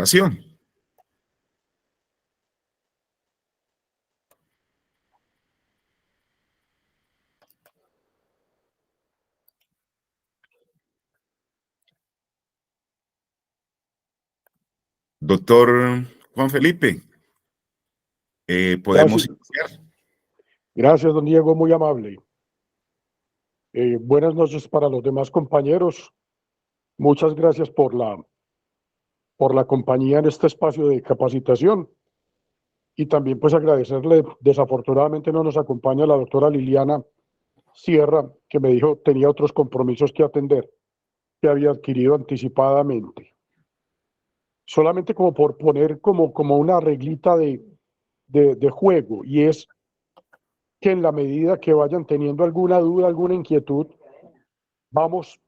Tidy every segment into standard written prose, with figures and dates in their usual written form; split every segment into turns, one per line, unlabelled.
Acción. Doctor Juan Felipe, podemos
Gracias,
iniciar.
gracias, don Diego, muy amable. Buenas noches para los demás compañeros. Muchas gracias por la compañía en este espacio de capacitación. Y también pues agradecerle, desafortunadamente no nos acompaña la doctora Liliana Sierra, que me dijo tenía otros compromisos que atender, que había adquirido anticipadamente. Solamente como por poner como una reglita de juego, y es que en la medida que vayan teniendo alguna duda, alguna inquietud, vamos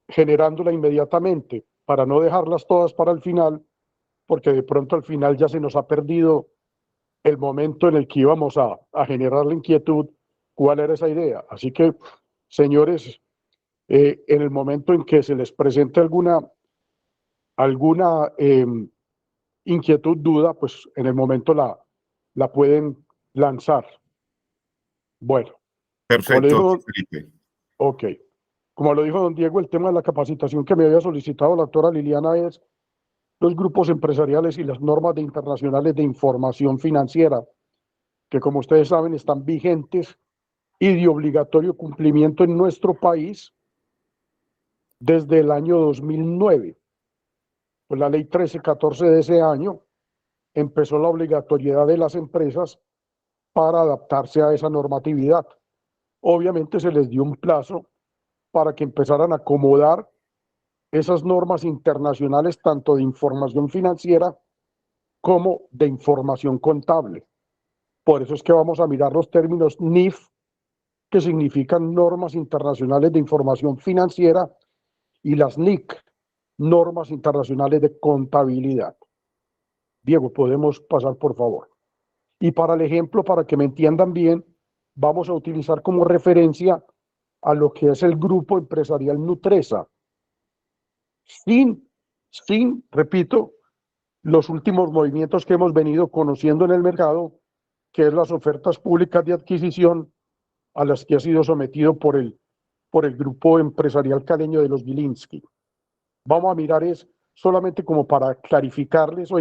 generándola inmediatamente para no dejarlas todas para el final, porque de pronto al final ya se nos ha perdido el momento en el que íbamos a generar la inquietud, cuál era esa idea. Así que, señores, en el momento en que se les presente alguna inquietud, duda, pues en el momento la pueden lanzar. Bueno, como le
Perfecto,
dijo,
doctor Felipe.
ok, como lo dijo don Diego, el tema de la capacitación que me había solicitado la doctora Liliana es los grupos empresariales y las normas internacionales de información financiera, que como ustedes saben están vigentes y de obligatorio cumplimiento en nuestro país desde el año 2009. Pues la ley 1314 de ese año empezó la obligatoriedad de las empresas para adaptarse a esa normatividad. Obviamente se les dio un plazo para que empezaran a acomodar esas normas internacionales, tanto de información financiera como de información contable. Por eso es que vamos a mirar los términos NIF, que significan Normas Internacionales de Información Financiera, y las NIC, Normas Internacionales de Contabilidad. Diego, podemos pasar, por favor. Y para el ejemplo, para que me entiendan bien, vamos a utilizar como referencia a lo que es el grupo empresarial Nutresa, repito, los últimos movimientos que hemos venido conociendo en el mercado, que es las ofertas públicas de adquisición a las que ha sido sometido por el grupo empresarial caleño de los Gilinski. Vamos a mirar es solamente como para clarificarles o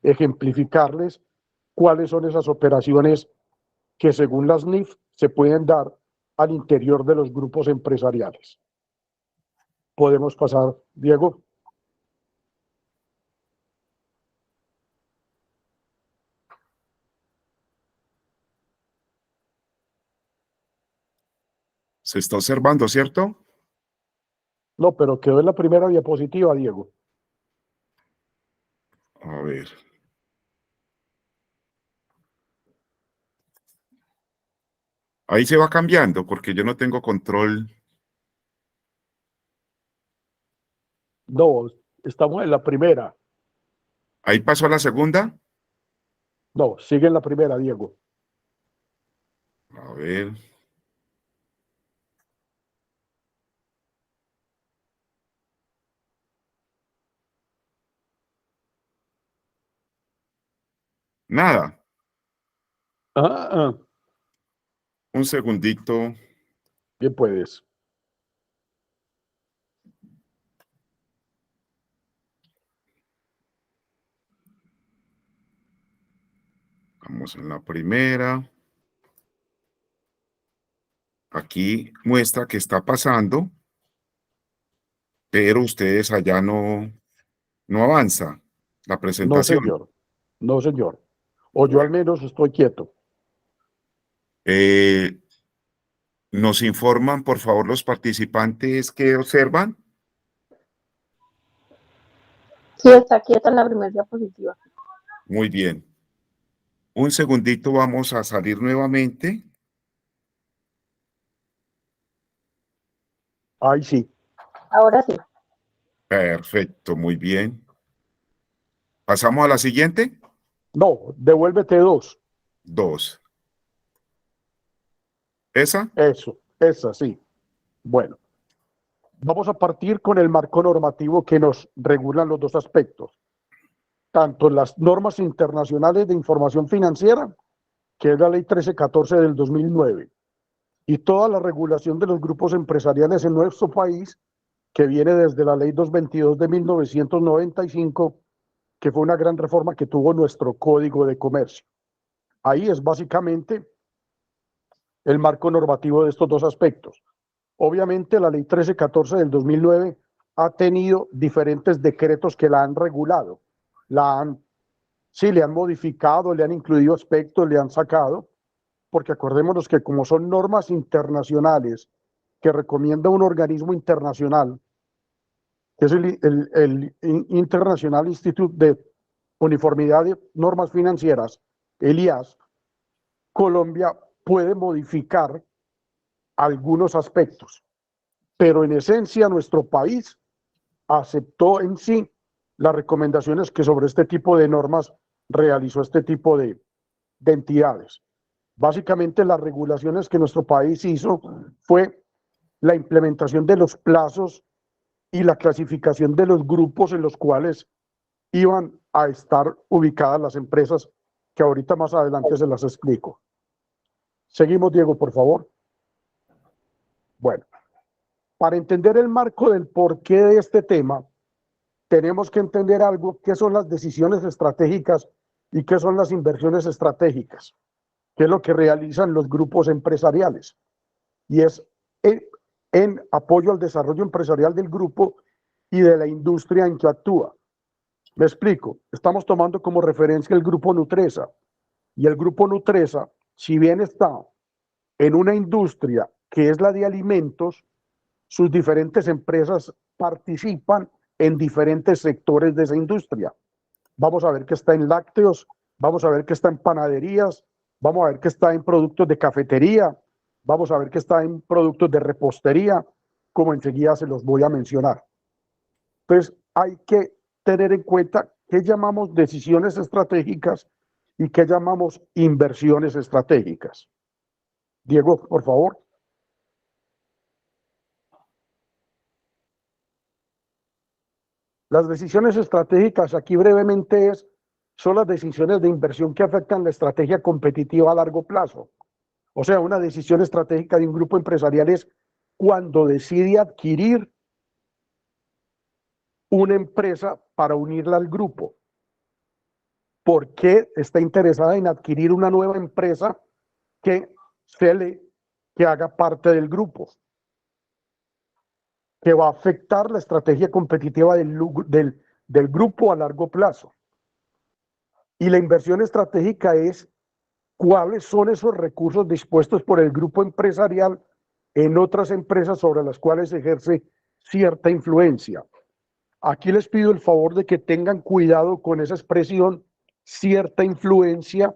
ejemplificarles cuáles son esas operaciones que según las NIF se pueden dar al interior de los grupos empresariales. Podemos pasar, Diego.
Se está observando, ¿cierto?
No, pero quedó en la primera diapositiva, Diego.
A ver. Ahí se va cambiando porque yo no tengo control.
No, estamos en la primera.
Ahí pasó a la segunda.
No, sigue en la primera, Diego.
A ver. Nada.
Ah,
Un segundito.
bien puedes.
Vamos en la primera. Aquí muestra que está pasando, pero ustedes allá no avanza la
No,
presentación.
señor. No, señor. O yo al
Bueno,
menos estoy quieto.
eh, nos informan, por favor, los participantes que observan.
Sí, está quieta en la primera diapositiva.
Muy bien. Un segundito, vamos a salir nuevamente.
Ahí sí.
Ahora sí.
Perfecto, muy bien. Pasamos a la siguiente.
No, devuélvete dos.
Dos. ¿Esa?
Eso, esa sí. Bueno, vamos a partir con el marco normativo que nos regulan los dos aspectos. tanto las normas internacionales de información financiera, que es la ley 1314 del 2009, y toda la regulación de los grupos empresariales en nuestro país, que viene desde la ley 222 de 1995, que fue una gran reforma que tuvo nuestro Código de Comercio. Ahí es básicamente el marco normativo de estos dos aspectos. Obviamente la ley 1314 del 2009 ha tenido diferentes decretos que la han regulado, le han modificado, le han incluido aspectos, le han sacado, porque acordémonos que como son normas internacionales que recomienda un organismo internacional, que es el International Institute de Uniformidad de Normas Financieras, el IAS, Colombia puede modificar algunos aspectos, pero en esencia nuestro país aceptó en sí las recomendaciones que sobre este tipo de normas realizó este tipo de entidades. Básicamente las regulaciones que nuestro país hizo fue la implementación de los plazos y la clasificación de los grupos en los cuales iban a estar ubicadas las empresas, que ahorita más adelante se las explico. Seguimos, Diego, por favor. Bueno, para entender el marco del porqué de este tema, tenemos que entender algo, qué son las decisiones estratégicas y qué son las inversiones estratégicas, qué es lo que realizan los grupos empresariales. Y es en apoyo al desarrollo empresarial del grupo y de la industria en que actúa. Me explico, estamos tomando como referencia el grupo Nutresa, y el grupo Nutresa, si bien está en una industria que es la de alimentos, sus diferentes empresas participan en diferentes sectores de esa industria. Vamos a ver que está en lácteos, vamos a ver que está en panaderías, vamos a ver que está en productos de cafetería, vamos a ver que está en productos de repostería, como enseguida se los voy a mencionar. Entonces, hay que tener en cuenta qué llamamos decisiones estratégicas y qué llamamos inversiones estratégicas. Diego, por favor. Las decisiones estratégicas, aquí brevemente son las decisiones de inversión que afectan la estrategia competitiva a largo plazo. O sea, una decisión estratégica de un grupo empresarial es cuando decide adquirir una empresa para unirla al grupo. ¿Por qué está interesada en adquirir una nueva empresa que haga parte del grupo? Que va a afectar la estrategia competitiva del grupo a largo plazo. Y la inversión estratégica es cuáles son esos recursos dispuestos por el grupo empresarial en otras empresas sobre las cuales ejerce cierta influencia. Aquí les pido el favor de que tengan cuidado con esa expresión, cierta influencia,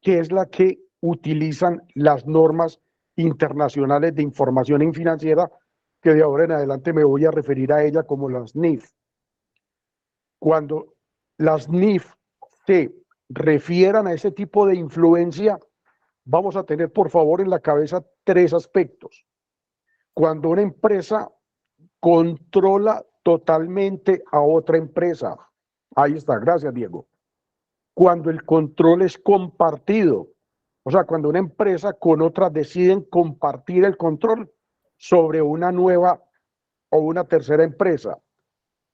que es la que utilizan las normas internacionales de información financiera, que de ahora en adelante me voy a referir a ella como las NIF. Cuando las NIF se refieran a ese tipo de influencia, vamos a tener por favor en la cabeza tres aspectos. Cuando una empresa controla totalmente a otra empresa, ahí está, gracias Diego. Cuando el control es compartido, o sea, cuando una empresa con otra deciden compartir el control sobre una nueva o una tercera empresa.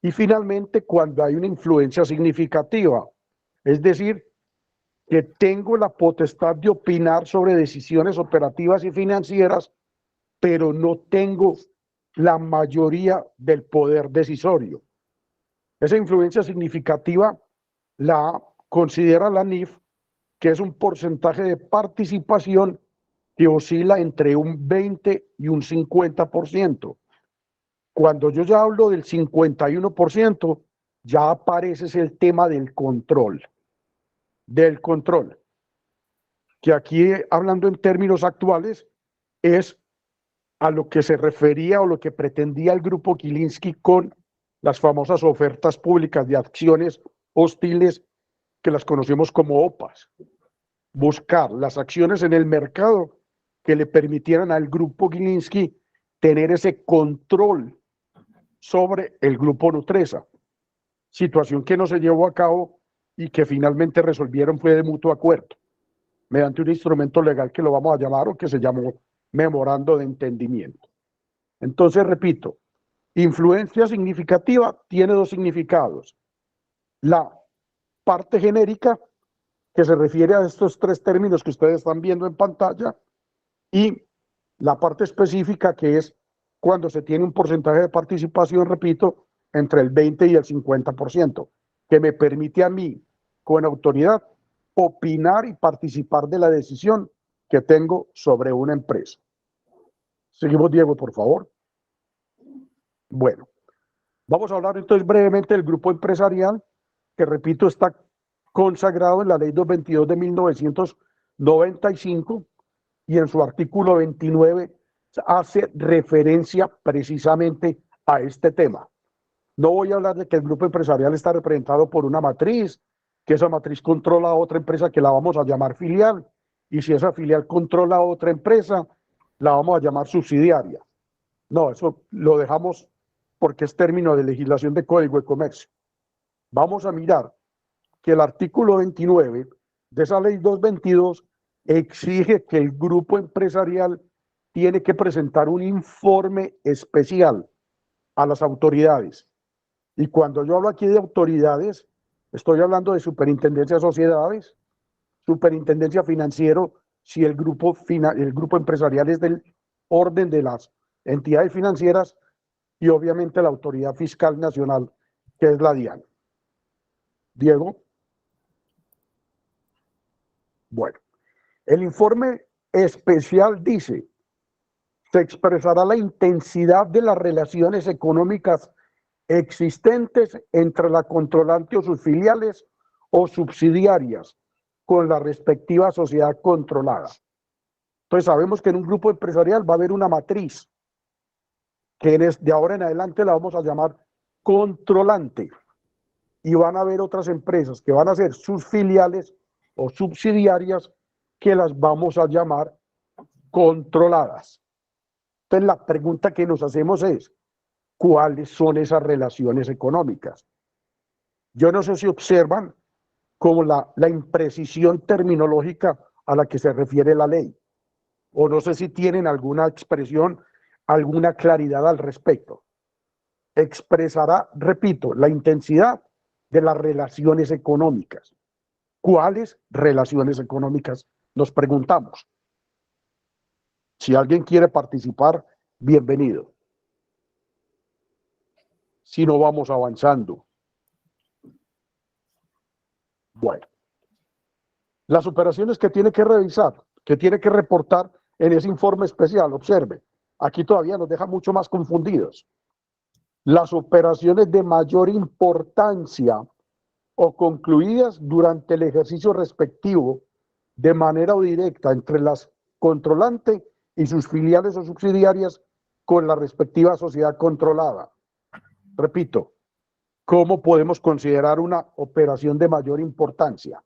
Y finalmente, cuando hay una influencia significativa, es decir, que tengo la potestad de opinar sobre decisiones operativas y financieras, pero no tengo la mayoría del poder decisorio. Esa influencia significativa la considera la NIF, que es un porcentaje de participación que oscila entre un 20 y un 50%. Cuando yo ya hablo del 51%, ya aparece el tema del control. Que aquí, hablando en términos actuales, es a lo que se refería o lo que pretendía el grupo Gilinski con las famosas ofertas públicas de acciones hostiles, que las conocemos como OPAs. Buscar las acciones en el mercado que le permitieran al grupo Gilinski tener ese control sobre el grupo Nutresa. Situación que no se llevó a cabo y que finalmente resolvieron fue de mutuo acuerdo, mediante un instrumento legal que lo vamos a llamar o que se llamó memorando de entendimiento. Entonces, repito, influencia significativa tiene dos significados. La parte genérica, que se refiere a estos tres términos que ustedes están viendo en pantalla, y la parte específica, que es cuando se tiene un porcentaje de participación, repito, entre el 20 y el 50%, que me permite a mí, con autoridad, opinar y participar de la decisión que tengo sobre una empresa. Seguimos, Diego, por favor. Bueno, vamos a hablar entonces brevemente del grupo empresarial, que repito, está consagrado en la Ley 222 de 1995 y en su artículo 29 hace referencia precisamente a este tema. No voy a hablar de que el grupo empresarial está representado por una matriz, que esa matriz controla a otra empresa que la vamos a llamar filial, y si esa filial controla a otra empresa, la vamos a llamar subsidiaria. No, eso lo dejamos porque es término de legislación de Código de Comercio. Vamos a mirar que el artículo 29 de esa ley 222 exige que el grupo empresarial tiene que presentar un informe especial a las autoridades. Y cuando yo hablo aquí de autoridades, estoy hablando de superintendencia de sociedades, superintendencia financiero, si el grupo empresarial es del orden de las entidades financieras, y obviamente la autoridad fiscal nacional, que es la DIAN. Diego. Bueno, el informe especial dice: se expresará la intensidad de las relaciones económicas existentes entre la controlante o sus filiales o subsidiarias con la respectiva sociedad controlada. Entonces sabemos que en un grupo empresarial va a haber una matriz, que de ahora en adelante la vamos a llamar controlante, y van a haber otras empresas que van a ser sus filiales o subsidiarias, que las vamos a llamar controladas. Entonces la pregunta que nos hacemos es: ¿cuáles son esas relaciones económicas? Yo no sé si observan como la imprecisión terminológica a la que se refiere la ley, o no sé si tienen alguna expresión, alguna claridad al respecto. Expresará, repito, la intensidad de las relaciones económicas. ¿Cuáles relaciones económicas? Nos preguntamos. Si alguien quiere participar, bienvenido. Si no, vamos avanzando. Bueno, las operaciones que tiene que revisar, que tiene que reportar en ese informe especial, observe, aquí todavía nos deja mucho más confundidos. Las operaciones de mayor importancia o concluidas durante el ejercicio respectivo de manera directa entre las controlantes y sus filiales o subsidiarias con la respectiva sociedad controlada. Repito, ¿cómo podemos considerar una operación de mayor importancia?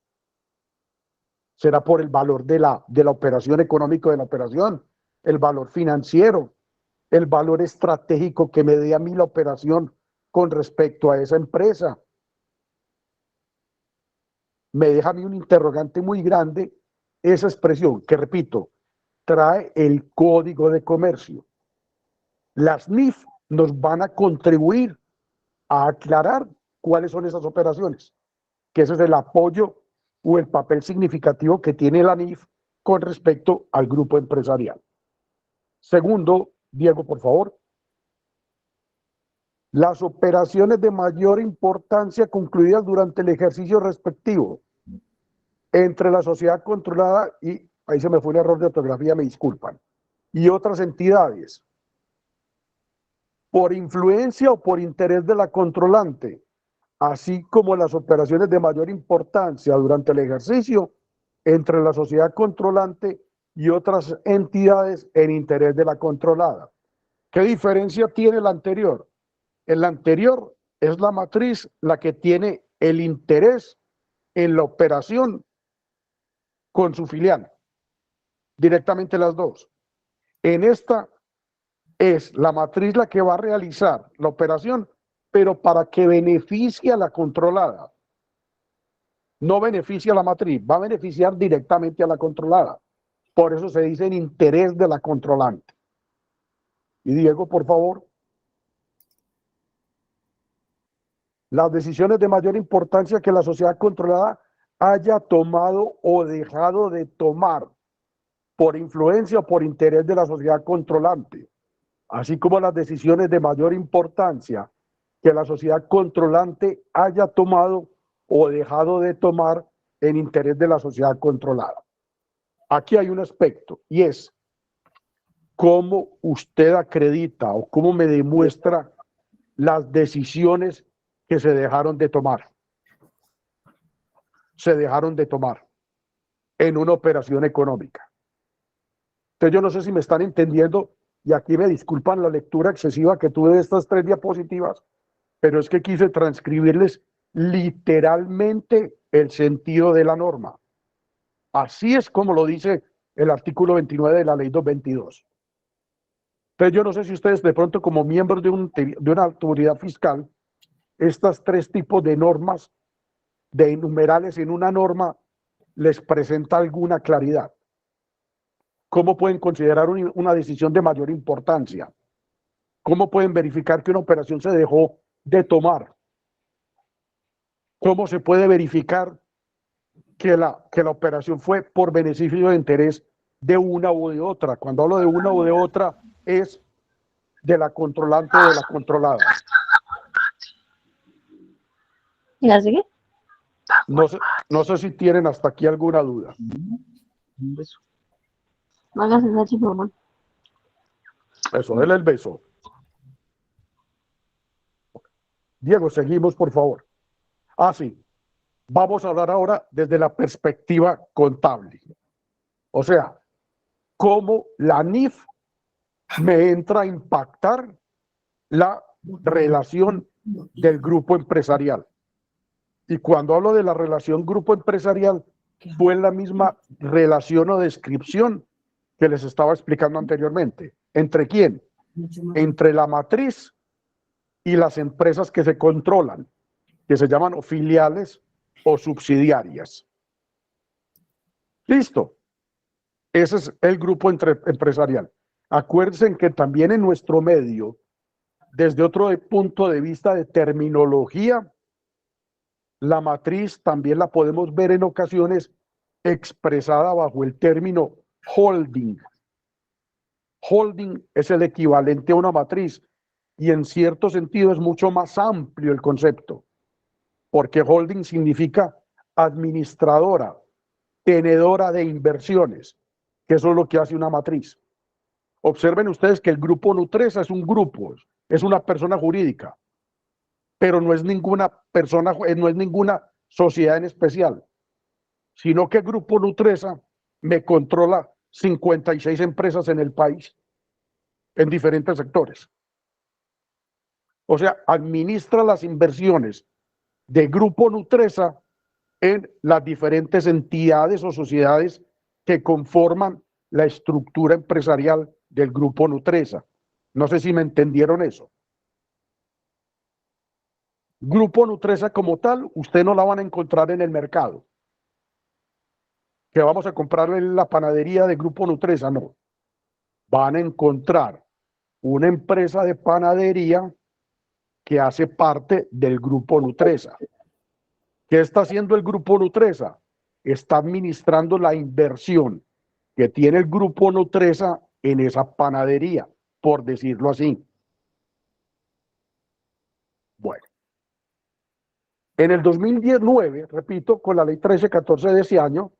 ¿Será por el valor de la operación económica de la operación, el valor financiero, el valor estratégico que me dé a mí la operación con respecto a esa empresa? Me deja a mí un interrogante muy grande esa expresión que, repito, trae el Código de Comercio. Las NIF nos van a contribuir a aclarar cuáles son esas operaciones, que ese es el apoyo o el papel significativo que tiene la NIF con respecto al grupo empresarial. Segundo, Diego, por favor. Las operaciones de mayor importancia concluidas durante el ejercicio respectivo entre la sociedad controlada y, ahí se me fue un error de ortografía, me disculpan, y otras entidades, por influencia o por interés de la controlante, así como las operaciones de mayor importancia durante el ejercicio entre la sociedad controlante y otras entidades en interés de la controlada. ¿Qué diferencia tiene la anterior? En la anterior es la matriz la que tiene el interés en la operación con su filial, directamente las dos. En esta es la matriz la que va a realizar la operación, pero para que beneficie a la controlada. no beneficia a la matriz, va a beneficiar directamente a la controlada. Por eso se dice en interés de la controlante. Y Diego, por favor. Las decisiones de mayor importancia que la sociedad controlada haya tomado o dejado de tomar por influencia o por interés de la sociedad controlante, así como las decisiones de mayor importancia que la sociedad controlante haya tomado o dejado de tomar en interés de la sociedad controlada. Aquí hay un aspecto y es cómo usted acredita o cómo me demuestra las decisiones que se dejaron de tomar. Se dejaron de tomar en una operación económica. Entonces yo no sé si me están entendiendo y aquí me disculpan la lectura excesiva que tuve de estas 3 diapositivas, pero es que quise transcribirles literalmente el sentido de la norma. Así es como lo dice el artículo 29 de la ley 222. Entonces yo no sé si ustedes de pronto como miembros de una autoridad fiscal, estas 3 tipos de normas, de numerales en una norma, les presenta alguna claridad. ¿Cómo pueden considerar una decisión de mayor importancia? ¿Cómo pueden verificar que una operación se dejó de tomar? ¿Cómo se puede verificar que la operación fue por beneficio de interés de una u de otra? Cuando hablo de una u de otra, es de la controlante o de la controlada.
¿Y la sigue?
No sé si tienen hasta aquí alguna duda.
Un beso.
No hagas esa chiflón.
Eso, denle el beso. Diego, seguimos, por favor. Sí. Vamos a hablar ahora desde la perspectiva contable. O sea, cómo la NIF me entra a impactar la relación del grupo empresarial. Y cuando hablo de la relación grupo empresarial, fue la misma relación o descripción que les estaba explicando anteriormente. ¿Entre quién? Entre la matriz y las empresas que se controlan, que se llaman filiales o subsidiarias. Listo. Ese es el grupo empresarial. Acuérdense que también en nuestro medio, desde otro punto de vista de terminología, la matriz también la podemos ver en ocasiones expresada bajo el término holding. Holding es el equivalente a una matriz y en cierto sentido es mucho más amplio el concepto, porque holding significa administradora, tenedora de inversiones, que eso es lo que hace una matriz. Observen ustedes que el grupo Nutresa es un grupo, es una persona jurídica, pero no es ninguna persona, no es ninguna sociedad en especial, sino que el grupo Nutresa me controla 56 empresas en el país, en diferentes sectores. O sea, administra las inversiones de Grupo Nutresa en las diferentes entidades o sociedades que conforman la estructura empresarial del Grupo Nutresa. No sé si me entendieron eso. Grupo Nutresa como tal, usted no la van a encontrar en el mercado. Que vamos a comprarle en la panadería de Grupo Nutresa, no. Van a encontrar una empresa de panadería que hace parte del Grupo Nutresa. ¿Qué está haciendo el Grupo Nutresa? Está administrando la inversión que tiene el Grupo Nutresa en esa panadería, por decirlo así. Bueno. En el 2019, repito, con la ley 1314 de ese año,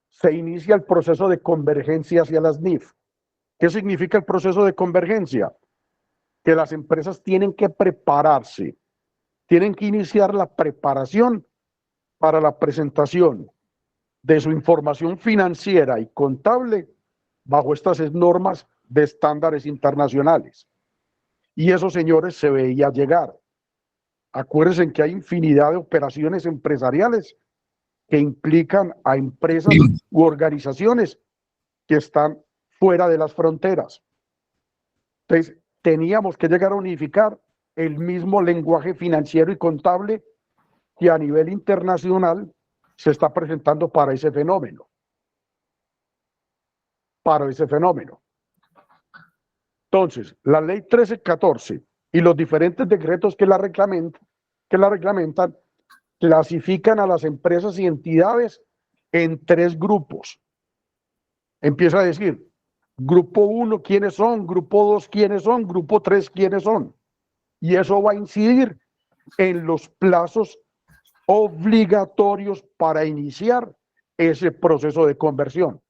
se inicia el proceso de convergencia hacia las NIF. ¿Qué significa el proceso de convergencia? Que las empresas tienen que prepararse, tienen que iniciar la preparación para la presentación de su información financiera y contable bajo estas normas de estándares internacionales. Y eso, señores, se veía llegar. Acuérdense que hay infinidad de operaciones empresariales que implican a empresas u organizaciones que están fuera de las fronteras. Entonces, teníamos que llegar a unificar el mismo lenguaje financiero y contable que a nivel internacional se está presentando para ese fenómeno. Entonces, la ley 1314 y los diferentes decretos que la reglamentan clasifican a las empresas y entidades en 3 grupos. Empieza a decir, grupo 1, ¿quiénes son? Grupo 2, ¿quiénes son? Grupo 3, ¿quiénes son? Y eso va a incidir en los plazos obligatorios para iniciar ese proceso de conversión,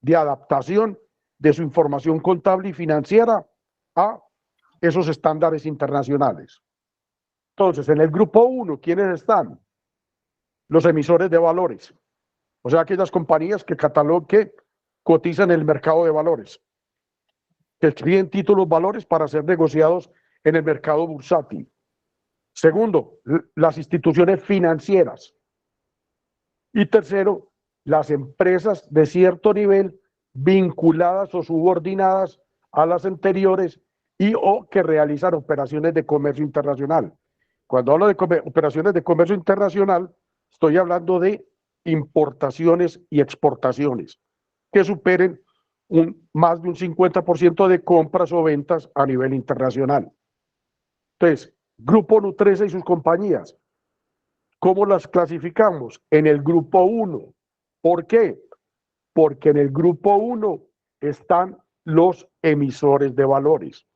de adaptación de su información contable y financiera a esos estándares internacionales. Entonces, en el grupo 1, ¿quiénes están? Los emisores de valores, o sea, aquellas compañías que cotizan en el mercado de valores, que escriben títulos valores para ser negociados en el mercado bursátil. Segundo, las instituciones financieras. Y tercero, las empresas de cierto nivel vinculadas o subordinadas a las anteriores y o que realizan operaciones de comercio internacional. Cuando hablo de operaciones de comercio internacional, estoy hablando de importaciones y exportaciones que superen más de un 50% de compras o ventas a nivel internacional. Entonces, Grupo Nutresa y sus compañías, ¿cómo las clasificamos? En el grupo 1. ¿Por qué? Porque en el grupo 1 están los emisores de valores.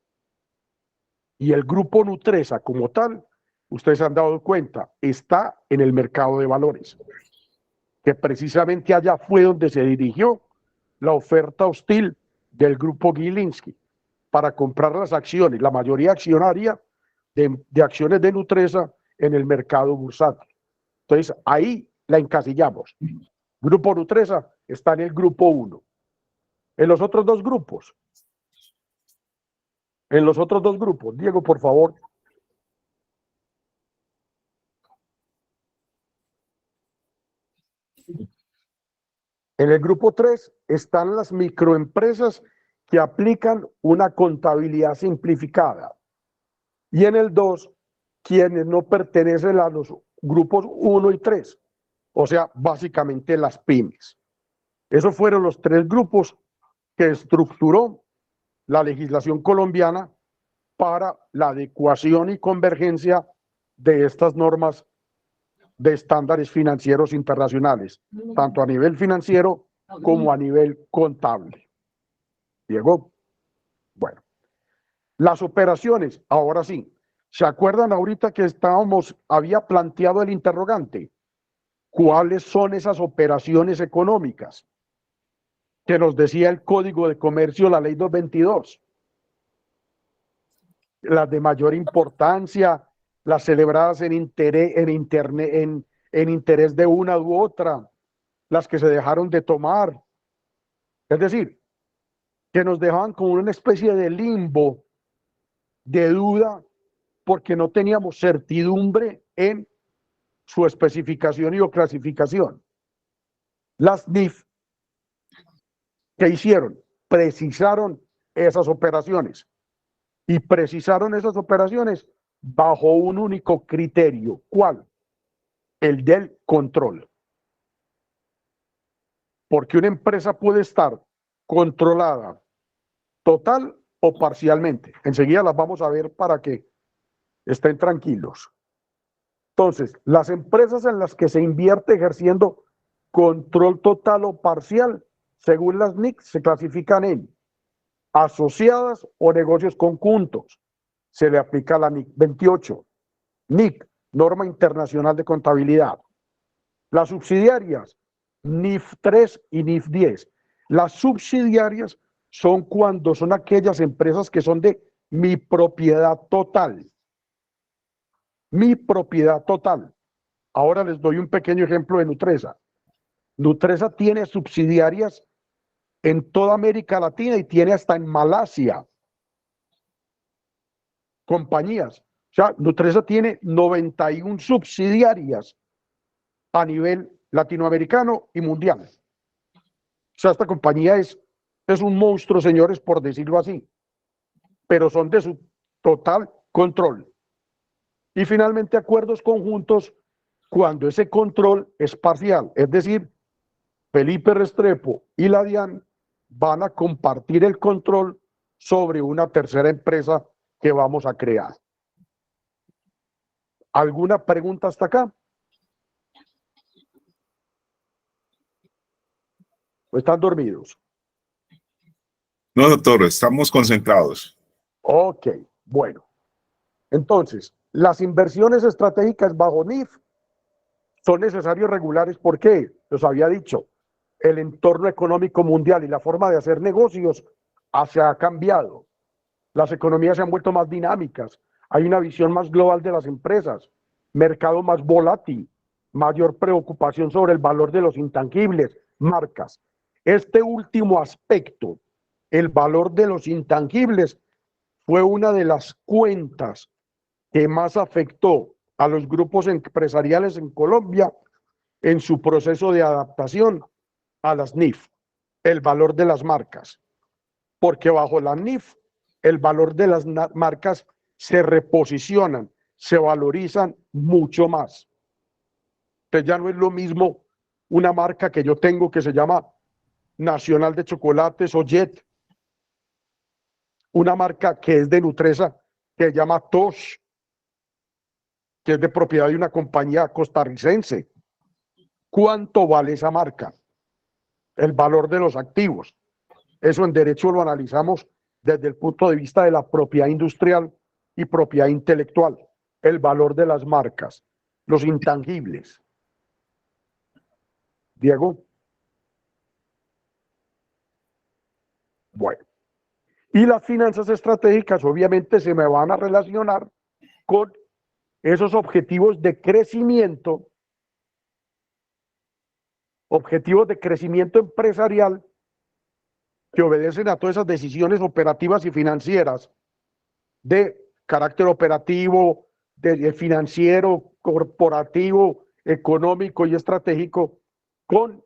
Y el grupo Nutresa como tal, ustedes se han dado cuenta, está en el mercado de valores. Que precisamente allá fue donde se dirigió la oferta hostil del grupo Gilinski para comprar las acciones, la mayoría accionaria de acciones de Nutresa en el mercado bursátil. Entonces, ahí la encasillamos. Grupo Nutresa está en el grupo 1. En los otros dos grupos, Diego, por favor. En el grupo 3 están las microempresas que aplican una contabilidad simplificada. Y en el 2, quienes no pertenecen a los grupos 1 y 3, o sea, básicamente las pymes. Esos fueron los 3 grupos que estructuró la legislación colombiana para la adecuación y convergencia de estas normas de estándares financieros internacionales, tanto a nivel financiero como a nivel contable. Diego, bueno, las operaciones, ahora sí, ¿se acuerdan ahorita que había planteado el interrogante? ¿Cuáles son esas operaciones económicas que nos decía el Código de Comercio, la Ley 222? Las de mayor importancia, las celebradas en interés de una u otra, las que se dejaron de tomar. Es decir, que nos dejaban como una especie de limbo, de duda, porque no teníamos certidumbre en su especificación y o clasificación. Las NIF, ¿qué hicieron? Precisaron esas operaciones. Y precisaron esas operaciones bajo un único criterio. ¿Cuál? El del control. Porque una empresa puede estar controlada total o parcialmente. Enseguida las vamos a ver para que estén tranquilos. Entonces, las empresas en las que se invierte ejerciendo control total o parcial, según las NIC, se clasifican en asociadas o negocios conjuntos. Se le aplica la NIC 28. NIC, Norma Internacional de Contabilidad. Las subsidiarias, NIF 3 y NIF 10. Las subsidiarias son cuando son aquellas empresas que son de mi propiedad total. Mi propiedad total. Ahora les doy un pequeño ejemplo de Nutresa. Nutresa tiene subsidiarias en toda América Latina y tiene hasta en Malasia compañías. O sea, Nutresa tiene 91 subsidiarias a nivel latinoamericano y mundial. O sea, esta compañía es un monstruo, señores, por decirlo así, pero son de su total control. Y finalmente, acuerdos conjuntos cuando ese control es parcial, es decir, Felipe Restrepo y la DIAN van a compartir el control sobre una tercera empresa que vamos a crear. ¿Alguna pregunta hasta acá? ¿O están dormidos?
No, doctor, estamos concentrados.
Ok, bueno. Entonces, las inversiones estratégicas bajo NIF son necesarios regulares. ¿Por qué? Los había dicho. El entorno económico mundial y la forma de hacer negocios se ha cambiado. Las economías se han vuelto más dinámicas. Hay una visión más global de las empresas, mercado más volátil, mayor preocupación sobre el valor de los intangibles, marcas. Este último aspecto, el valor de los intangibles, fue una de las cuentas que más afectó a los grupos empresariales en Colombia en su proceso de adaptación a las NIF, el valor de las marcas, porque bajo la NIF el valor de las marcas se reposicionan, se valorizan mucho más. Entonces ya no es lo mismo una marca que yo tengo que se llama Nacional de Chocolates o Jet, una marca que es de Nutresa que se llama Tosh, que es de propiedad de una compañía costarricense. ¿Cuánto vale esa marca? El valor de los activos. Eso en derecho lo analizamos desde el punto de vista de la propiedad industrial y propiedad intelectual. El valor de las marcas, los intangibles. Diego. Bueno. Y las finanzas estratégicas obviamente se me van a relacionar con esos objetivos de crecimiento empresarial que obedecen a todas esas decisiones operativas y financieras de carácter operativo, de financiero, corporativo, económico y estratégico con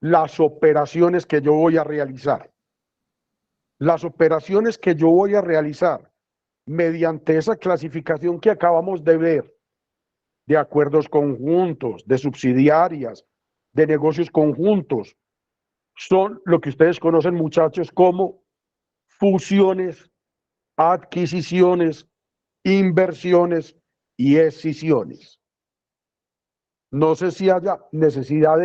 las operaciones que yo voy a realizar. Las operaciones que yo voy a realizar mediante esa clasificación que acabamos de ver, de acuerdos conjuntos, de subsidiarias, de negocios conjuntos, son lo que ustedes conocen, muchachos, como fusiones, adquisiciones, inversiones y escisiones. No sé si haya necesidad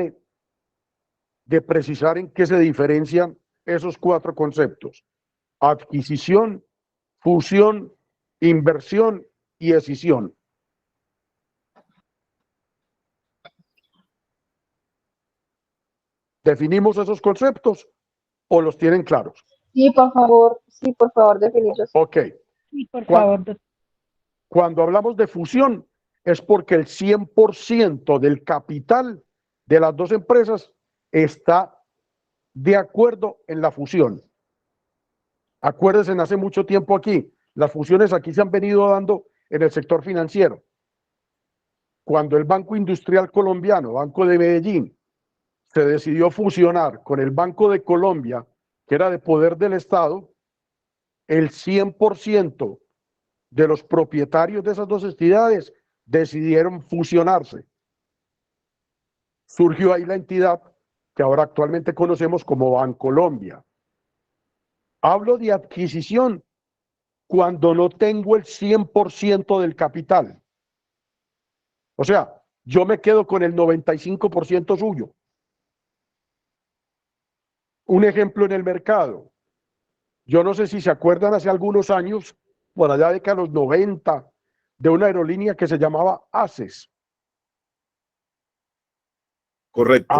de precisar en qué se diferencian esos cuatro conceptos: adquisición, fusión, inversión y escisión. ¿Definimos esos conceptos o los tienen claros?
Sí, por favor, definirlos.
Ok.
Sí, por favor, doctor.
Cuando hablamos de fusión es porque el 100% del capital de las dos empresas está de acuerdo en la fusión. Acuérdense, hace mucho tiempo aquí, las fusiones aquí se han venido dando en el sector financiero. Cuando el Banco Industrial Colombiano, Banco de Medellín, se decidió fusionar con el Banco de Colombia, que era de poder del Estado, el 100% de los propietarios de esas dos entidades decidieron fusionarse. Surgió ahí la entidad que ahora actualmente conocemos como Bancolombia. Hablo de adquisición cuando no tengo el 100% del capital. O sea, yo me quedo con el 95% suyo. Un ejemplo en el mercado. Yo no sé si se acuerdan hace algunos años, por allá de los 90, de una aerolínea que se llamaba ACES.
Correcto.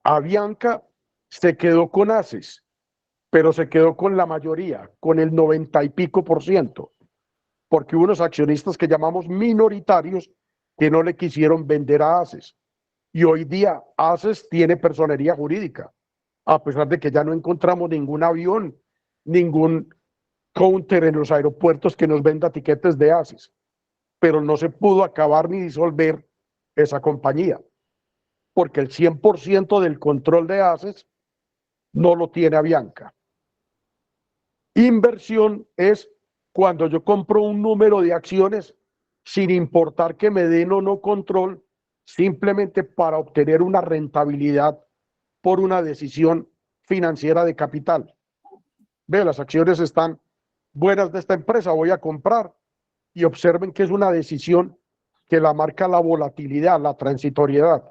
Avianca se quedó con ACES, pero se quedó con la mayoría, con el 90 y pico %, porque hubo unos accionistas que llamamos minoritarios que no le quisieron vender a ACES. Y hoy día ACES tiene personería jurídica, a pesar de que ya no encontramos ningún avión, ningún counter en los aeropuertos que nos venda tiquetes de ACES, pero no se pudo acabar ni disolver esa compañía, porque el 100% del control de ACES no lo tiene Avianca. Inversión es cuando yo compro un número de acciones sin importar que me den o no control, simplemente para obtener una rentabilidad por una decisión financiera de capital. Ve, las acciones están buenas de esta empresa, voy a comprar, y observen que es una decisión que la marca la volatilidad, la transitoriedad,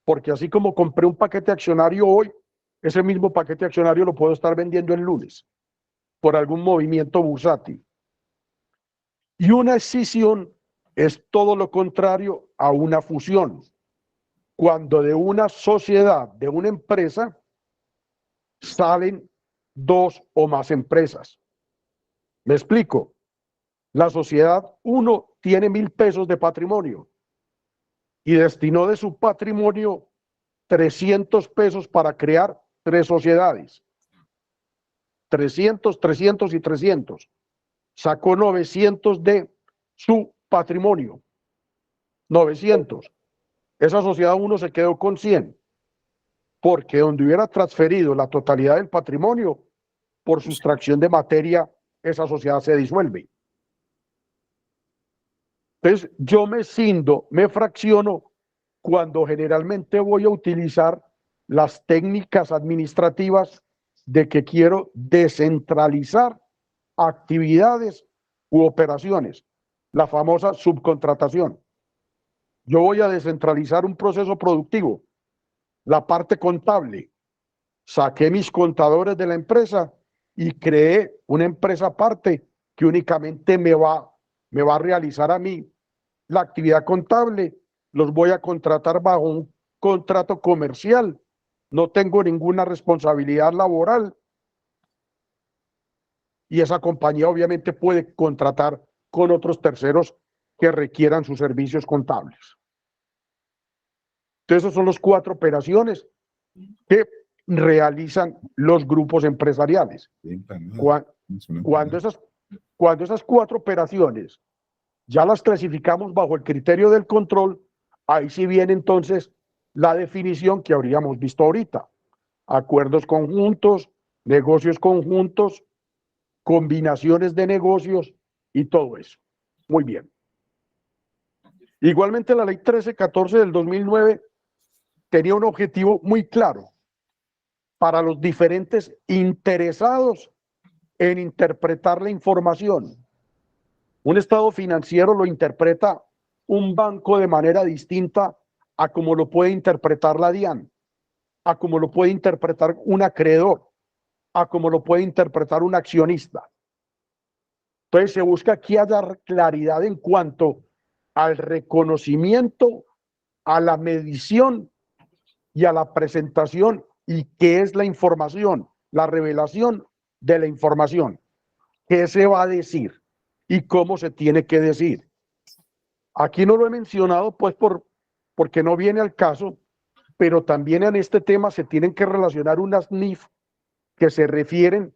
porque así como compré un paquete accionario hoy, ese mismo paquete accionario lo puedo estar vendiendo el lunes por algún movimiento bursátil. Y una escisión es todo lo contrario a una fusión. Cuando de una sociedad, de una empresa, salen dos o más empresas. ¿Me explico? La sociedad, uno, tiene 1.000 pesos de patrimonio y destinó de su patrimonio 300 pesos para crear 3 sociedades. 300, 300 y 300. Sacó 900 de su patrimonio. 900. Esa sociedad uno se quedó con 100. Porque donde hubiera transferido la totalidad del patrimonio, por sustracción de materia, esa sociedad se disuelve. Entonces, yo me cindo, me fracciono cuando generalmente voy a utilizar las técnicas administrativas de que quiero descentralizar actividades u operaciones, la famosa subcontratación. Yo voy a descentralizar un proceso productivo, la parte contable. Saqué mis contadores de la empresa y creé una empresa aparte que únicamente me va a realizar a mí la actividad contable. Los voy a contratar bajo un contrato comercial. No tengo ninguna responsabilidad laboral. Y esa compañía obviamente puede contratar con otros terceros que requieran sus servicios contables. Entonces, esas son las 4 operaciones que realizan los grupos empresariales. Cuando esas 4 operaciones ya las clasificamos bajo el criterio del control, ahí sí viene entonces la definición que habríamos visto ahorita. Acuerdos conjuntos, negocios conjuntos, combinaciones de negocios y todo eso. Muy bien. Igualmente la ley 1314 del 2009 tenía un objetivo muy claro para los diferentes interesados en interpretar la información. Un estado financiero lo interpreta un banco de manera distinta a como lo puede interpretar la DIAN, a como lo puede interpretar un acreedor, a como lo puede interpretar un accionista. Entonces se busca que haya claridad en cuanto al reconocimiento, a la medición y a la presentación y qué es la información, la revelación de la información, qué se va a decir y cómo se tiene que decir. Aquí no lo he mencionado pues porque no viene al caso, pero también en este tema se tienen que relacionar unas NIF que se refieren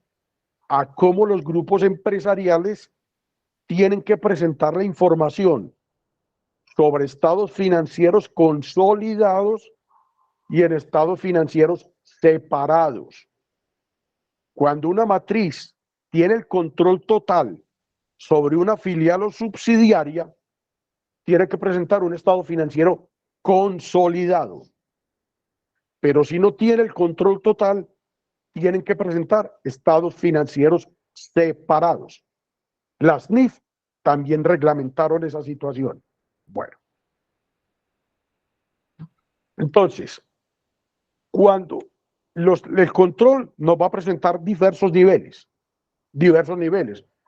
a cómo los grupos empresariales tienen que presentar la información sobre estados financieros consolidados y en estados financieros separados. Cuando una matriz tiene el control total sobre una filial o subsidiaria, tiene que presentar un estado financiero consolidado. Pero si no tiene el control total, tienen que presentar estados financieros separados. Las NIF también reglamentaron esa situación. Bueno. Entonces, cuando el control nos va a presentar diversos niveles.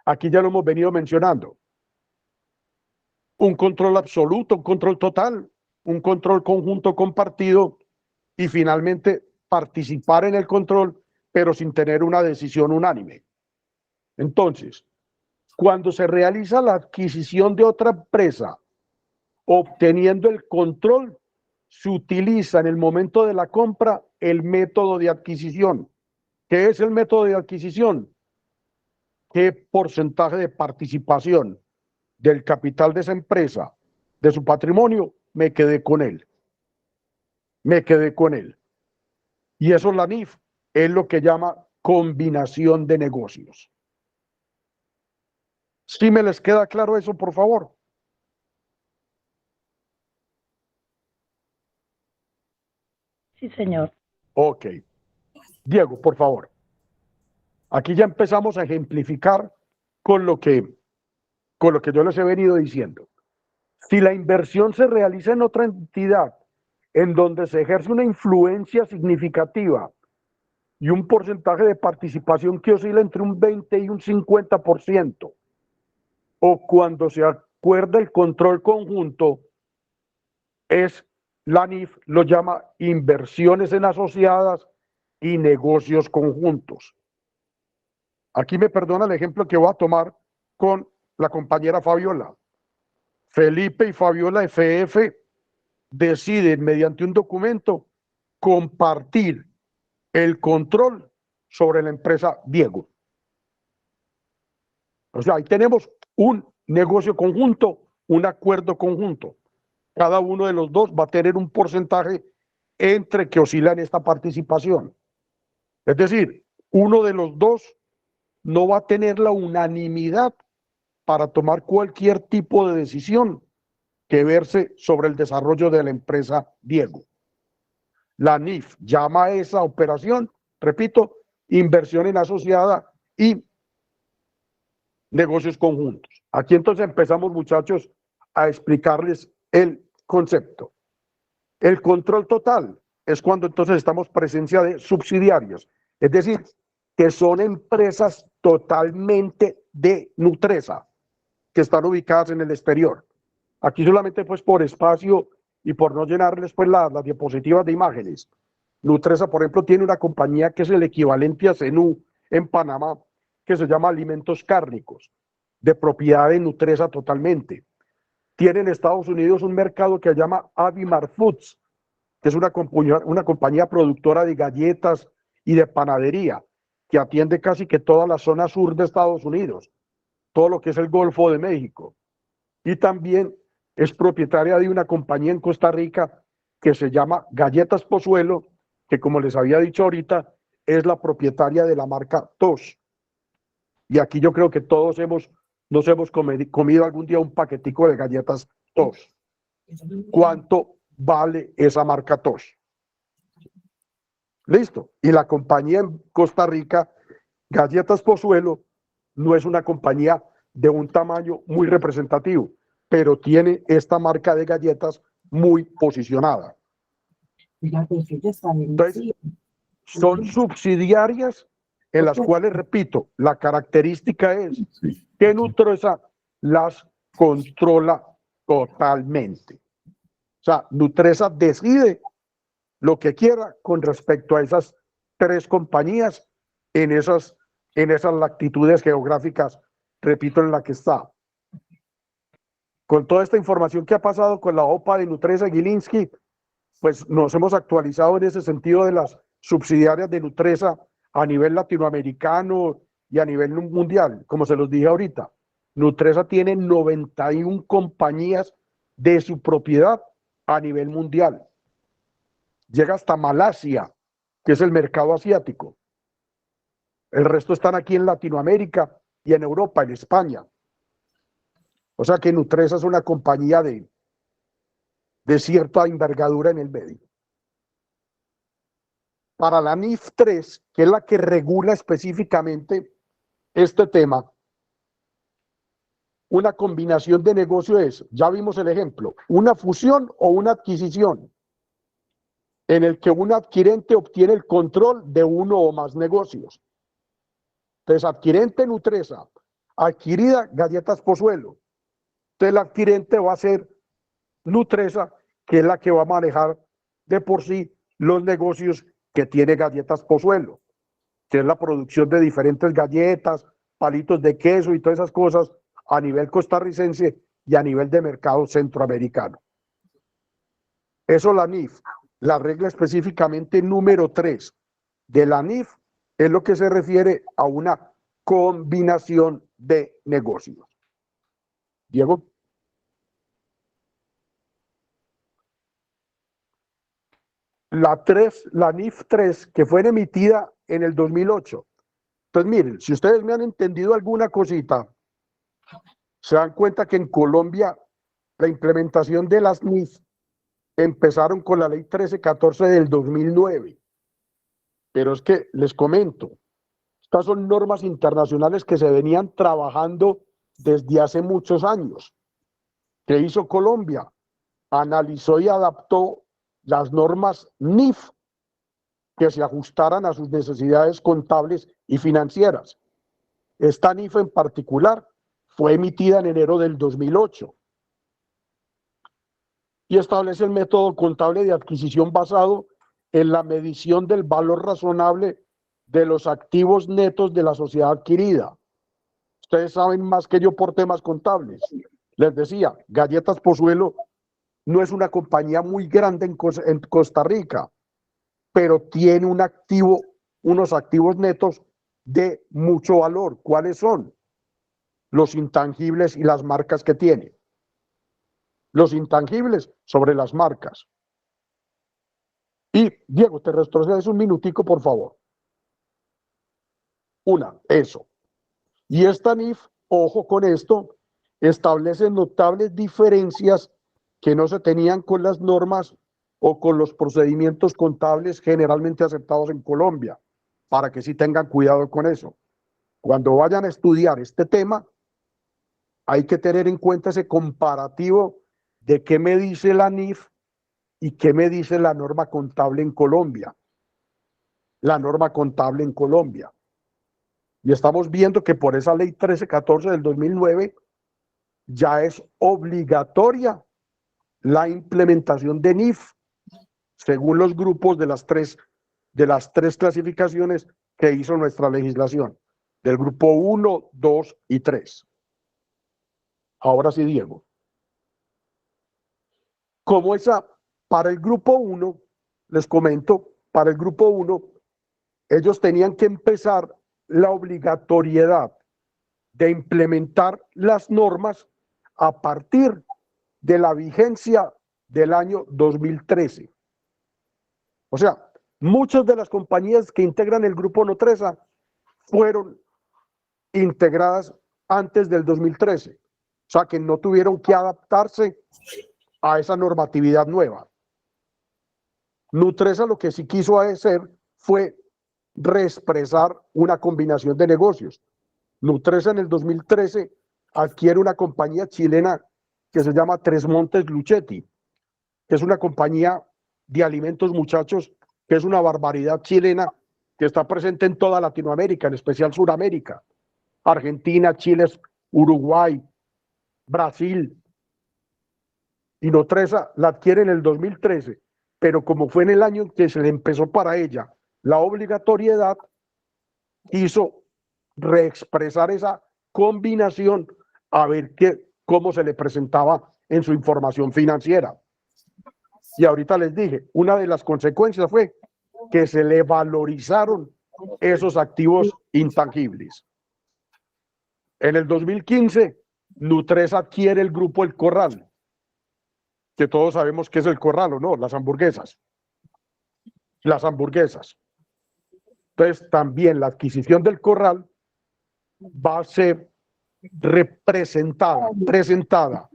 Aquí ya lo hemos venido mencionando. Un control absoluto, un control total, un control conjunto compartido y finalmente participar en el control, pero sin tener una decisión unánime. Entonces, cuando se realiza la adquisición de otra empresa, obteniendo el control, se utiliza en el momento de la compra el método de adquisición. ¿Qué es el método de adquisición? ¿Qué porcentaje de participación del capital de esa empresa, de su patrimonio, me quedé con él? Me quedé con él. Y eso la NIF es lo que llama combinación de negocios. ¿Sí me les queda claro eso, por favor?
Sí, señor.
Ok. Diego, por favor. Aquí ya empezamos a ejemplificar con lo que yo les he venido diciendo. Si la inversión se realiza en otra entidad en donde se ejerce una influencia significativa y un porcentaje de participación que oscila entre un 20 y un 50%, o cuando se acuerda el control conjunto, la NIF lo llama inversiones en asociadas y negocios conjuntos. Aquí me perdona el ejemplo que voy a tomar con la compañera Fabiola. Felipe y Fabiola FF deciden mediante un documento compartir el control sobre la empresa Diego. O sea, ahí tenemos un negocio conjunto, un acuerdo conjunto. Cada uno de los dos va a tener un porcentaje entre que oscila en esta participación. Es decir, uno de los dos no va a tener la unanimidad para tomar cualquier tipo de decisión que verse sobre el desarrollo de la empresa Diego. La NIF llama a esa operación, repito, inversión en asociada y negocios conjuntos. Aquí entonces empezamos, muchachos, a explicarles el concepto. El control total es cuando entonces estamos presencia de subsidiarios, es decir, que son empresas totalmente de Nutresa, que están ubicadas en el exterior. Aquí solamente pues por espacio y por no llenarles pues las diapositivas de imágenes. Nutresa, por ejemplo, tiene una compañía que es el equivalente a Cenú en Panamá, que se llama Alimentos Cárnicos, de propiedad de Nutresa totalmente. Tiene en Estados Unidos un mercado que se llama Avimar Foods, que es una compañía productora de galletas y de panadería, que atiende casi que toda la zona sur de Estados Unidos, todo lo que es el Golfo de México. Y también es propietaria de una compañía en Costa Rica que se llama Galletas Pozuelo, que como les había dicho ahorita, es la propietaria de la marca Tosh. Y aquí yo creo que todos nos hemos comido algún día un paquetico de galletas Tosh. ¿Cuánto vale esa marca Tosh? Listo. Y la compañía en Costa Rica, Galletas Pozuelo, no es una compañía de un tamaño muy representativo, pero tiene esta marca de galletas muy posicionada. Entonces, son subsidiarias en las cuales, repito, la característica es que Nutresa las controla totalmente. O sea, Nutresa decide lo que quiera con respecto a esas tres compañías en esas latitudes geográficas, repito, en la que está. Con toda esta información que ha pasado con la OPA de Nutresa Gilinski, pues nos hemos actualizado en ese sentido de las subsidiarias de Nutresa a nivel latinoamericano y a nivel mundial. Como se los dije ahorita, Nutresa tiene 91 compañías de su propiedad a nivel mundial. Llega hasta Malasia, que es el mercado asiático. El resto están aquí en Latinoamérica y en Europa, en España. O sea que Nutresa es una compañía de cierta envergadura en el medio. Para la NIF 3, que es la que regula específicamente este tema, una combinación de negocio es, ya vimos el ejemplo, una fusión o una adquisición, en el que un adquirente obtiene el control de uno o más negocios. Entonces, adquirente Nutresa, adquirida Galletas Pozuelo. Entonces, el adquirente va a ser Nutresa, que es la que va a manejar de por sí los negocios que tiene Galletas Pozuelo, que es la producción de diferentes galletas, palitos de queso y todas esas cosas a nivel costarricense y a nivel de mercado centroamericano. Eso la NIF, la regla específicamente número 3 de la NIF es lo que se refiere a una combinación de negocios. Diego. La NIF 3, que fue emitida en el 2008. Entonces, miren, si ustedes me han entendido alguna cosita, se dan cuenta que en Colombia la implementación de las NIF empezaron con la ley 1314 del 2009. Pero es que les comento, estas son normas internacionales que se venían trabajando desde hace muchos años. ¿Qué hizo Colombia? Analizó y adaptó las normas NIF que se ajustaran a sus necesidades contables y financieras. Esta NIF en particular fue emitida en enero del 2008 y establece el método contable de adquisición basado en la medición del valor razonable de los activos netos de la sociedad adquirida. Ustedes saben más que yo por temas contables. Les decía, Galletas Pozuelo no es una compañía muy grande en Costa Rica, pero tiene unos activos netos de mucho valor. ¿Cuáles son? Los intangibles y las marcas que tiene. Los intangibles sobre las marcas. Y, Diego, te retrocedes un minutico, por favor. Eso. Y esta NIF, ojo con esto, establece notables diferencias que no se tenían con las normas o con los procedimientos contables generalmente aceptados en Colombia, para que sí tengan cuidado con eso. Cuando vayan a estudiar este tema, hay que tener en cuenta ese comparativo de qué me dice la NIF y qué me dice la norma contable en Colombia. La norma contable en Colombia. Y estamos viendo que por esa ley 1314 del 2009 ya es obligatoria la implementación de NIF según los grupos de las tres clasificaciones que hizo nuestra legislación, del grupo 1, 2 y 3. Ahora sí, Diego. Como para el grupo 1, les comento, para el grupo 1, ellos tenían que empezar la obligatoriedad de implementar las normas a partir de la vigencia del año 2013. O sea, muchas de las compañías que integran el grupo Nutresa fueron integradas antes del 2013. O sea, que no tuvieron que adaptarse a esa normatividad nueva. Nutresa lo que sí quiso hacer fue reexpresar una combinación de negocios. Nutresa en el 2013 adquiere una compañía chilena que se llama Tres Montes Luchetti, que es una compañía de alimentos, muchachos, que es una barbaridad chilena que está presente en toda Latinoamérica, en especial Sudamérica, Argentina, Chile, Uruguay, Brasil. Y Nutresa la adquiere en el 2013, pero como fue en el año en que se le empezó para ella la obligatoriedad, quiso reexpresar esa combinación a ver cómo se le presentaba en su información financiera. Y ahorita les dije, una de las consecuencias fue que se le valorizaron esos activos intangibles. En el 2015, Nutresa adquiere el grupo El Corral, que todos sabemos que es el Corral, ¿o no? Las hamburguesas. Las hamburguesas. Entonces, también la adquisición del Corral va a ser presentada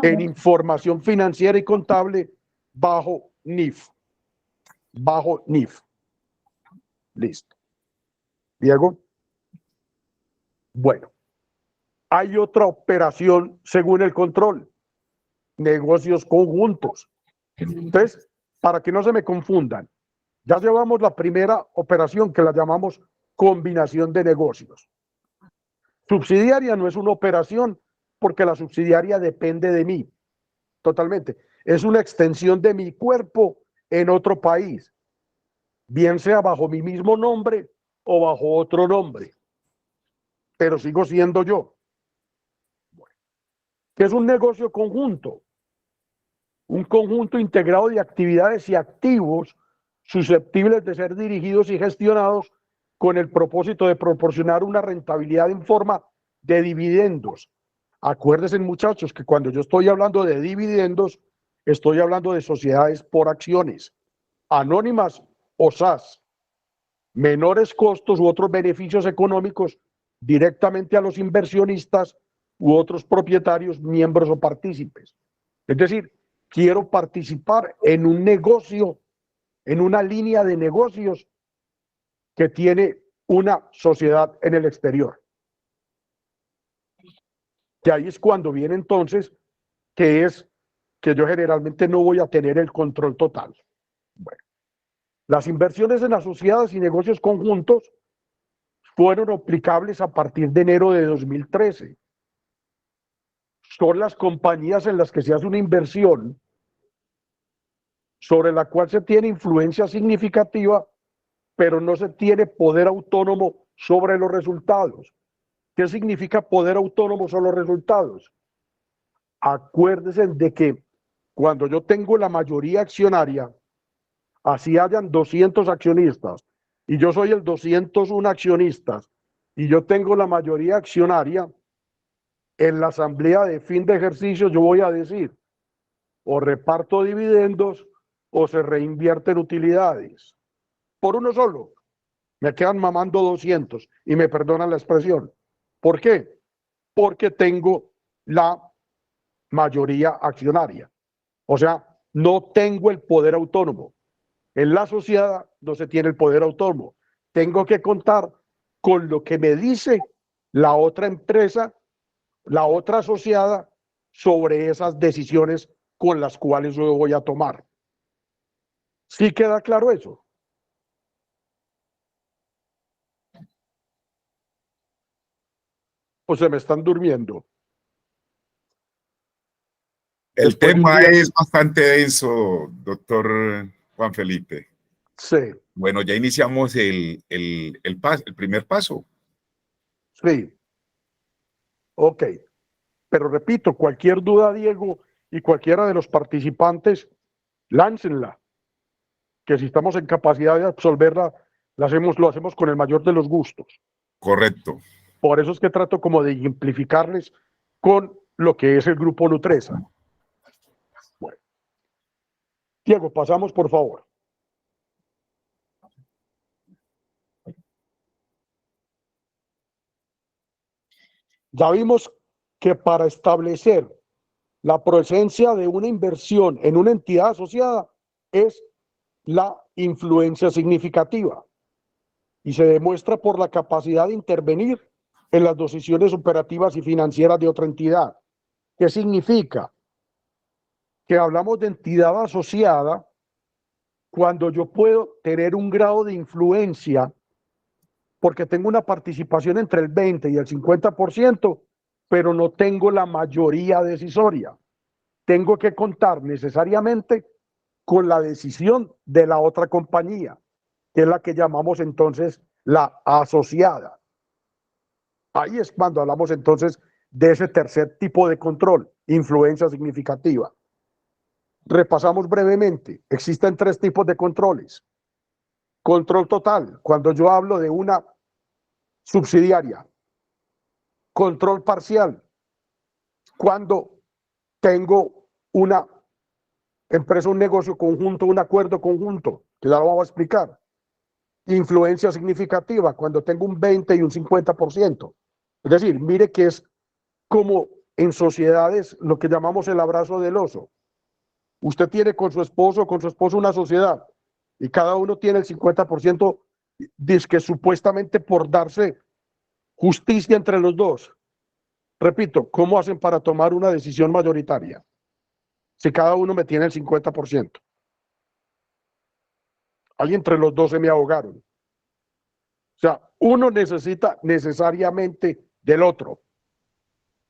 en información financiera y contable bajo NIF. Bajo NIF. Listo. Diego. Bueno, hay otra operación según el control. Negocios conjuntos. Entonces, para que no se me confundan, ya llevamos la primera operación que la llamamos combinación de negocios. Subsidiaria no es una operación porque la subsidiaria depende de mí, totalmente. Es una extensión de mi cuerpo en otro país, bien sea bajo mi mismo nombre o bajo otro nombre, pero sigo siendo yo. Bueno, ¿qué es un negocio conjunto? Un conjunto integrado de actividades y activos susceptibles de ser dirigidos y gestionados con el propósito de proporcionar una rentabilidad en forma de dividendos. Acuérdense, muchachos, que cuando yo estoy hablando de dividendos, estoy hablando de sociedades por acciones, anónimas o SAS, menores costos u otros beneficios económicos directamente a los inversionistas u otros propietarios, miembros o partícipes. Es decir, quiero participar en un negocio, en una línea de negocios que tiene una sociedad en el exterior. Que ahí es cuando viene entonces, que es que yo generalmente no voy a tener el control total. Bueno, las inversiones en asociadas y negocios conjuntos fueron aplicables a partir de enero de 2013. Son las compañías en las que se hace una inversión sobre la cual se tiene influencia significativa, pero no se tiene poder autónomo sobre los resultados. ¿Qué significa poder autónomo sobre los resultados? Acuérdense de que cuando yo tengo la mayoría accionaria, así hayan 200 accionistas, y yo soy el 201 accionistas, y yo tengo la mayoría accionaria, en la asamblea de fin de ejercicio yo voy a decir, o reparto dividendos, o se reinvierten utilidades. Por uno solo, me quedan mamando 200, y me perdonan la expresión. ¿Por qué? Porque tengo la mayoría accionaria. O sea, no tengo el poder autónomo. En la sociedad no se tiene el poder autónomo. Tengo que contar con lo que me dice la otra empresa, la otra asociada, sobre esas decisiones con las cuales yo voy a tomar. ¿Sí queda claro eso? ¿O se me están durmiendo?
El
Después de un
tema
día-
es bastante denso, doctor Juan Felipe.
Sí,
Bueno, ya iniciamos el primer paso.
sí. Ok. Pero repito, cualquier duda, Diego, y cualquiera de los participantes, láncenla, que si estamos en capacidad de absolverla, lo hacemos con el mayor de los gustos.
Correcto.
Por eso es que trato como de ejemplificarles con lo que es el grupo Nutresa. Bueno, Diego, pasamos por favor. Ya vimos que para establecer la presencia de una inversión en una entidad asociada es la influencia significativa y se demuestra por la capacidad de intervenir en las decisiones operativas y financieras de otra entidad. ¿Qué significa? Que hablamos de entidad asociada cuando yo puedo tener un grado de influencia porque tengo una participación entre el 20 y el 50%, pero no tengo la mayoría decisoria. Tengo que contar necesariamente con la decisión de la otra compañía, que es la que llamamos entonces la asociada. Ahí es cuando hablamos entonces de ese tercer tipo de control, influencia significativa. Repasamos brevemente. Existen tres tipos de controles. Control total, cuando yo hablo de una subsidiaria. Control parcial, cuando tengo una empresa, un negocio conjunto, un acuerdo conjunto, que ya lo vamos a explicar. Influencia significativa, cuando tengo un 20 y un 50%. Es decir, mire que es como en sociedades lo que llamamos el abrazo del oso. Usted tiene con su esposo una sociedad y cada uno tiene el 50%, que supuestamente por darse justicia entre los dos. Repito, ¿cómo hacen para tomar una decisión mayoritaria si cada uno me tiene el 50%? Ahí entre los dos se me ahogaron. O sea, uno necesita necesariamente del otro.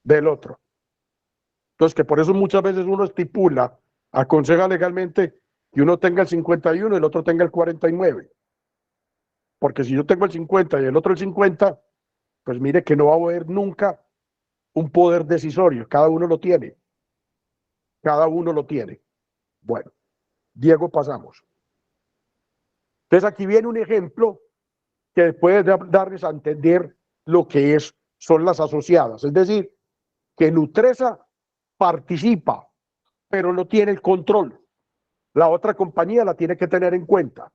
Entonces, que por eso muchas veces uno estipula, aconseja legalmente que uno tenga el 51 y el otro tenga el 49. Porque si yo tengo el 50 y el otro el 50, pues mire que no va a haber nunca un poder decisorio. Cada uno lo tiene. Cada uno lo tiene. Bueno, Diego, pasamos. Entonces aquí viene un ejemplo que puede darles a entender lo que son las asociadas. Es decir, que Nutresa participa, pero no tiene el control. La otra compañía la tiene que tener en cuenta.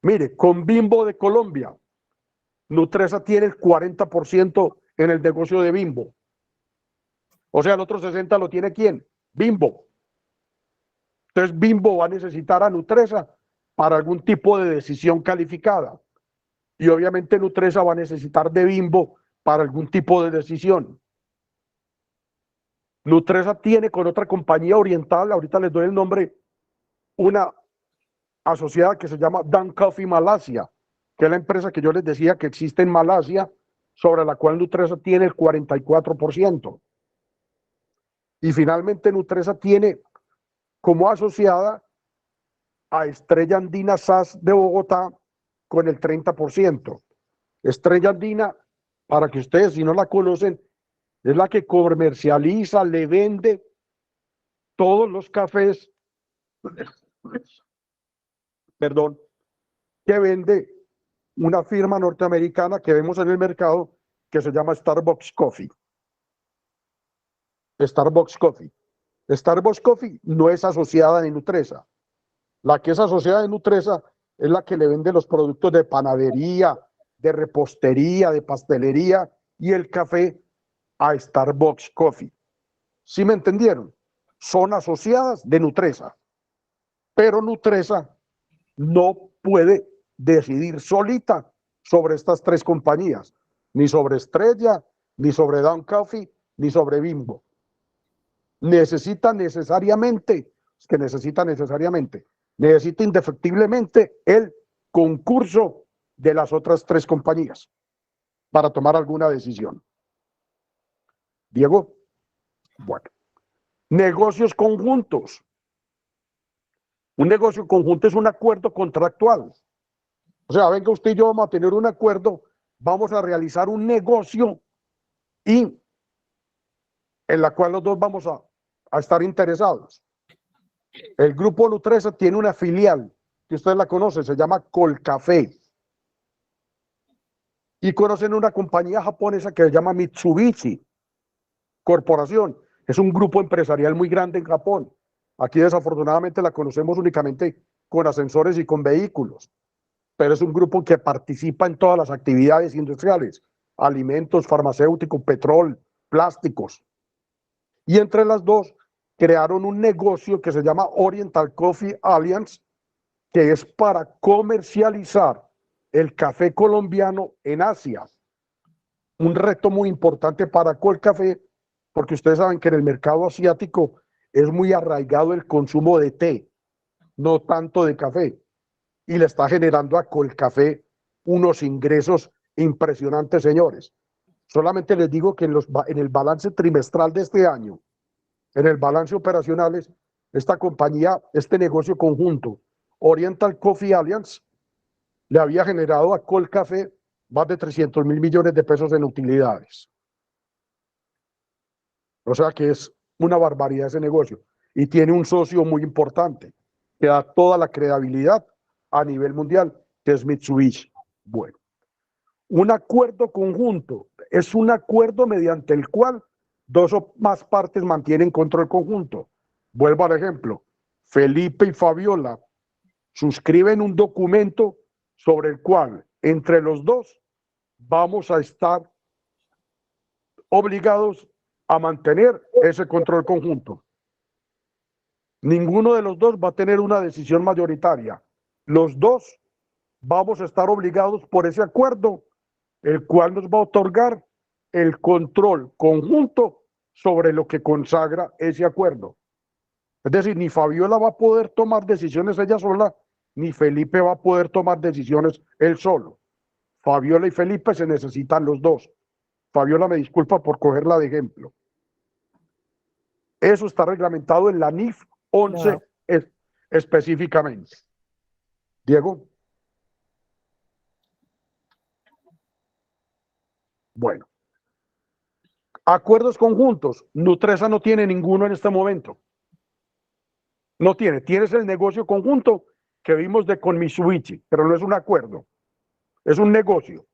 Mire, con Bimbo de Colombia, Nutresa tiene el 40% en el negocio de Bimbo. O sea, el otro 60% lo tiene ¿quién? Bimbo. Entonces Bimbo va a necesitar a Nutresa para algún tipo de decisión calificada. Y obviamente Nutresa va a necesitar de Bimbo para algún tipo de decisión. Nutresa tiene con otra compañía oriental, ahorita les doy el nombre, una asociada que se llama Dan Coffee Malasia, que es la empresa que yo les decía que existe en Malasia, sobre la cual Nutresa tiene el 44%. Y finalmente Nutresa tiene como asociada a Estrella Andina SAS de Bogotá con el 30%. Estrella Andina, para que ustedes, si no la conocen, es la que comercializa, le vende todos los cafés, perdón, que vende una firma norteamericana que vemos en el mercado que se llama Starbucks Coffee. Starbucks Coffee. Starbucks Coffee no es asociada de Nutresa. La que es asociada de Nutresa es la que le vende los productos de panadería, de repostería, de pastelería y el café a Starbucks Coffee. ¿Sí me entendieron? Son asociadas de Nutresa, pero Nutresa no puede decidir solita sobre estas tres compañías, ni sobre Estrella, ni sobre Down Coffee, ni sobre Bimbo. Necesita indefectiblemente el concurso de las otras tres compañías para tomar alguna decisión. Diego, bueno, negocios conjuntos. Un negocio conjunto es un acuerdo contractual. O sea, venga usted y yo vamos a tener un acuerdo, vamos a realizar un negocio y en la cual los dos vamos a estar interesados. El grupo Nutresa tiene una filial que ustedes la conocen, se llama Colcafé. Y conocen una compañía japonesa que se llama Mitsubishi Corporación. Es un grupo empresarial muy grande en Japón. Aquí desafortunadamente la conocemos únicamente con ascensores y con vehículos, pero es un grupo que participa en todas las actividades industriales, alimentos, farmacéuticos, petróleo, plásticos. Y entre las dos crearon un negocio que se llama Oriental Coffee Alliance, que es para comercializar el café colombiano en Asia. Un reto muy importante para Colcafé, porque ustedes saben que en el mercado asiático es muy arraigado el consumo de té, no tanto de café, y le está generando a Colcafé unos ingresos impresionantes, señores. Solamente les digo que en el balance trimestral de este año, en el balance operacionales, esta compañía, este negocio conjunto, Oriental Coffee Alliance, le había generado a Colcafé más de 300.000 millones de pesos en utilidades. O sea que es una barbaridad ese negocio. Y tiene un socio muy importante, que da toda la credibilidad a nivel mundial, que es Mitsubishi. Bueno, un acuerdo conjunto es un acuerdo mediante el cual dos o más partes mantienen control conjunto. Vuelvo al ejemplo. Felipe y Fabiola suscriben un documento sobre el cual entre los dos vamos a estar obligados a mantener ese control conjunto. Ninguno de los dos va a tener una decisión mayoritaria. Los dos vamos a estar obligados por ese acuerdo, el cual nos va a otorgar el control conjunto sobre lo que consagra ese acuerdo. Es decir, ni Fabiola va a poder tomar decisiones ella sola, ni Felipe va a poder tomar decisiones él solo. Fabiola y Felipe se necesitan los dos. Fabiola me disculpa por cogerla de ejemplo. Eso está reglamentado en la NIF 11 específicamente. Diego. Bueno. Acuerdos conjuntos. Nutresa no tiene ninguno en este momento. No tiene. Tienes el negocio conjunto que vimos con Mitsubishi, pero no es un acuerdo. Es un negocio.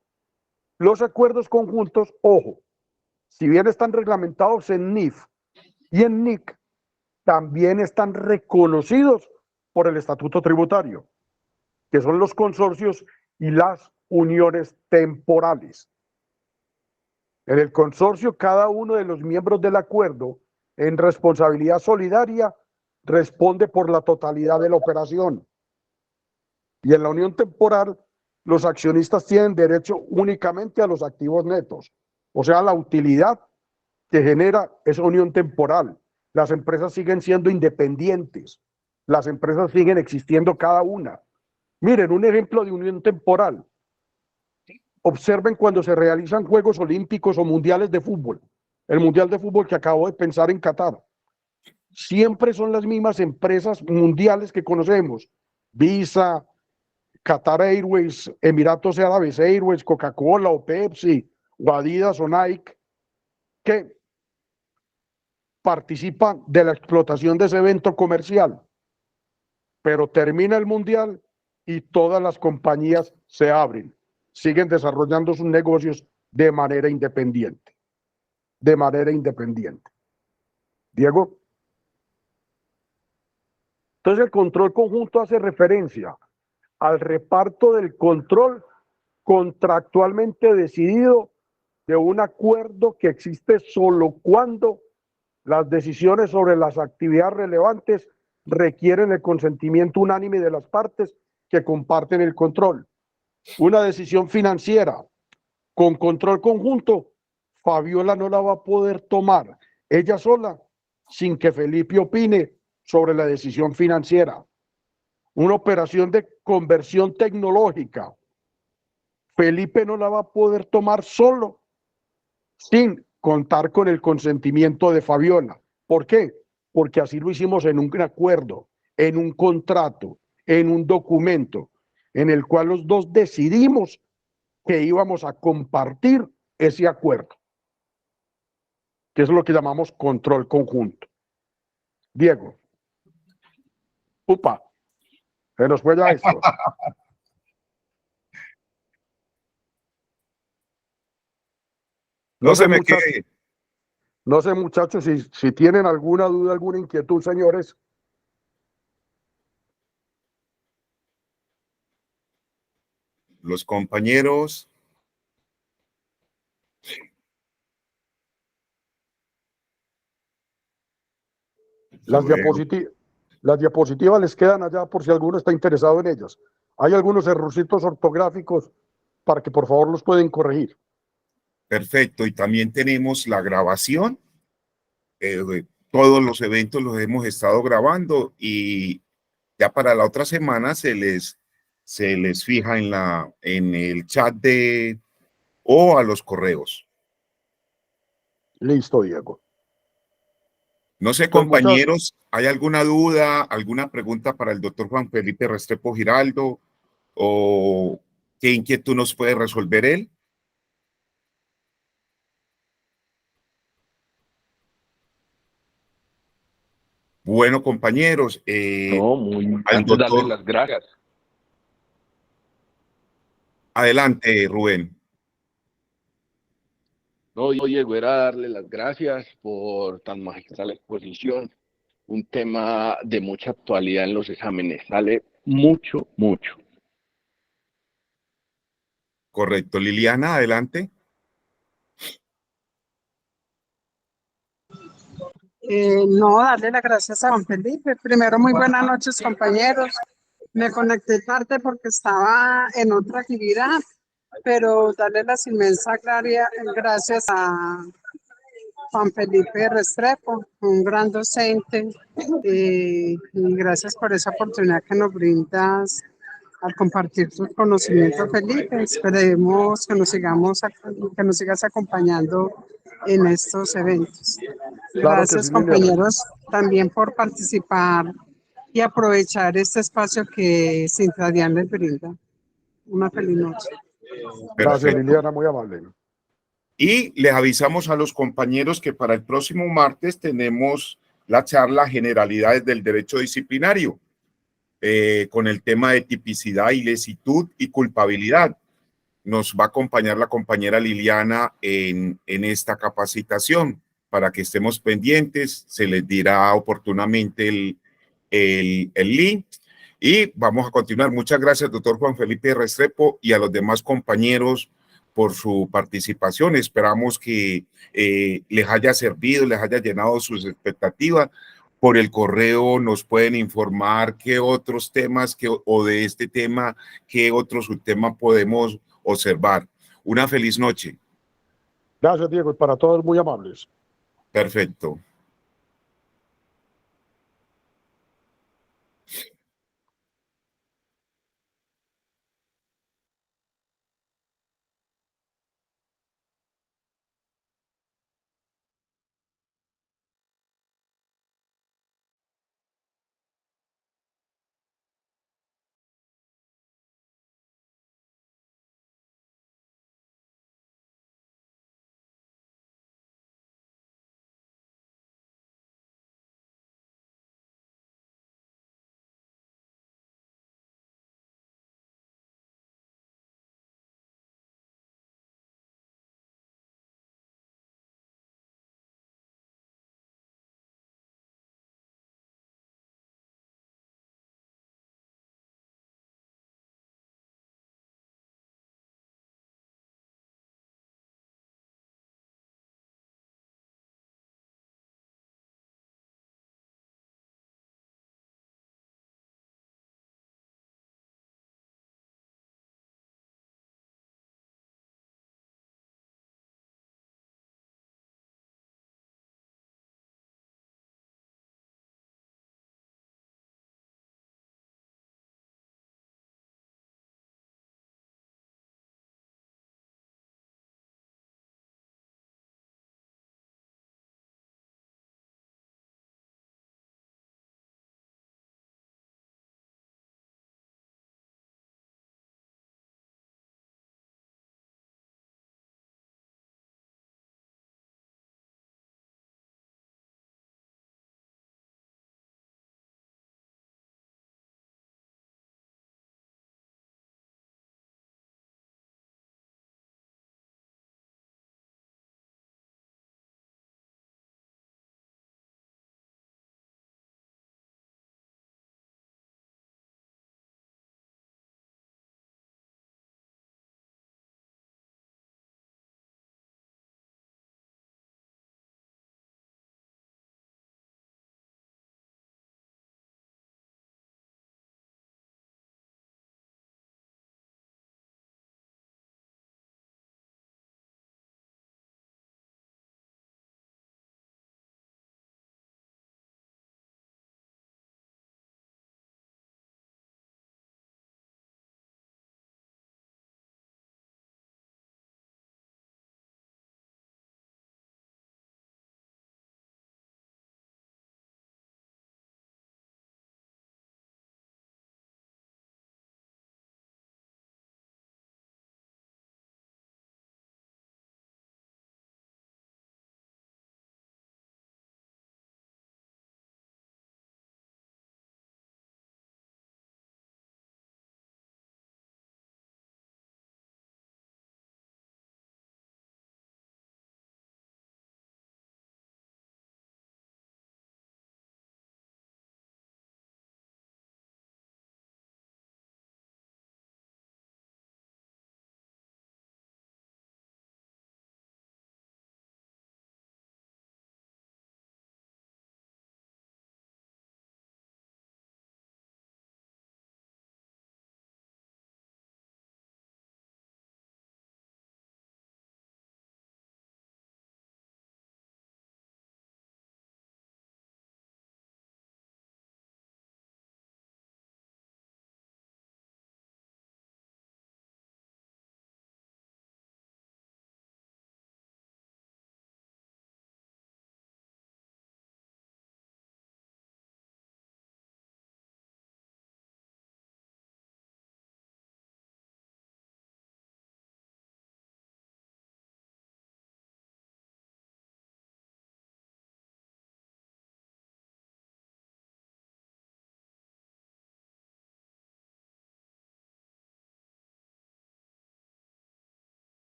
Los acuerdos conjuntos, ojo, si bien están reglamentados en NIF y en NIC, también están reconocidos por el estatuto tributario, que son los consorcios y las uniones temporales. En el consorcio, cada uno de los miembros del acuerdo, en responsabilidad solidaria, responde por la totalidad de la operación. Y en la unión temporal, los accionistas tienen derecho únicamente a los activos netos, o sea, la utilidad que genera esa unión temporal. Las empresas siguen siendo independientes, las empresas siguen existiendo cada una. Miren, un ejemplo de unión temporal. Observen cuando se realizan Juegos Olímpicos o Mundiales de Fútbol. El Mundial de Fútbol que acabo de pensar en Qatar. Siempre son las mismas empresas mundiales que conocemos. Visa, Qatar Airways, Emiratos Árabes Airways, Coca-Cola o Pepsi, o Adidas o Nike, que participan de la explotación de ese evento comercial. Pero termina el mundial y todas las compañías se abren, siguen desarrollando sus negocios de manera independiente. De manera independiente. Diego. Entonces el control conjunto hace referencia al reparto del control contractualmente decidido de un acuerdo que existe solo cuando las decisiones sobre las actividades relevantes requieren el consentimiento unánime de las partes que comparten el control. Una decisión financiera con control conjunto, Fabiola no la va a poder tomar ella sola sin que Felipe opine sobre la decisión financiera. Una operación de conversión tecnológica, Felipe no la va a poder tomar solo sin contar con el consentimiento de Fabiola. ¿Por qué? Porque así lo hicimos en un acuerdo, en un contrato, en un documento, en el cual los dos decidimos que íbamos a compartir ese acuerdo, que es lo que llamamos control conjunto. Diego. Upa, se nos fue ya esto.
No se me quede.
No sé, muchachos, si tienen alguna duda, alguna inquietud, señores.
Los compañeros.
Las diapositivas les quedan allá por si alguno está interesado en ellas. Hay algunos errorcitos ortográficos para que por favor los pueden corregir.
Perfecto, y también tenemos la grabación. Todos los eventos los hemos estado grabando y ya para la otra semana se les fija en el chat o a los correos.
Listo, Diego.
No sé, compañeros, ¿hay alguna duda, alguna pregunta para el doctor Juan Felipe Restrepo Giraldo? ¿O qué inquietud nos puede resolver él? Bueno, compañeros,
al doctor, darle las gracias.
Adelante, Rubén.
No, Diego, era darle las gracias por tan magistral exposición. Un tema de mucha actualidad en los exámenes. Sale mucho, mucho.
Correcto. Liliana, adelante.
No, darle las gracias a Juan Felipe. Primero, muy buenas noches, compañeros. Me conecté tarde porque estaba en otra actividad, pero darle las inmensas gracias a Juan Felipe Restrepo, un gran docente, y gracias por esa oportunidad que nos brindas al compartir tus conocimientos, Felipe. Esperemos que nos sigas acompañando en estos eventos. Gracias, compañeros, también por participar y aprovechar este espacio que Sintradian les brinda. Una feliz noche.
Gracias, Liliana, muy amable.
Y les avisamos a los compañeros que para el próximo martes tenemos la charla Generalidades del Derecho Disciplinario con el tema de tipicidad, ilicitud y culpabilidad. Nos va a acompañar la compañera Liliana en esta capacitación para que estemos pendientes. Se les dirá oportunamente el link y vamos a continuar. Muchas gracias, doctor Juan Felipe Restrepo, y a los demás compañeros por su participación. Esperamos que les haya servido, les haya llenado sus expectativas, por el correo nos pueden informar qué otros temas o de este tema, qué otro subtema podemos observar. Una feliz noche.
Gracias, Diego, y para todos muy amables.
Perfecto.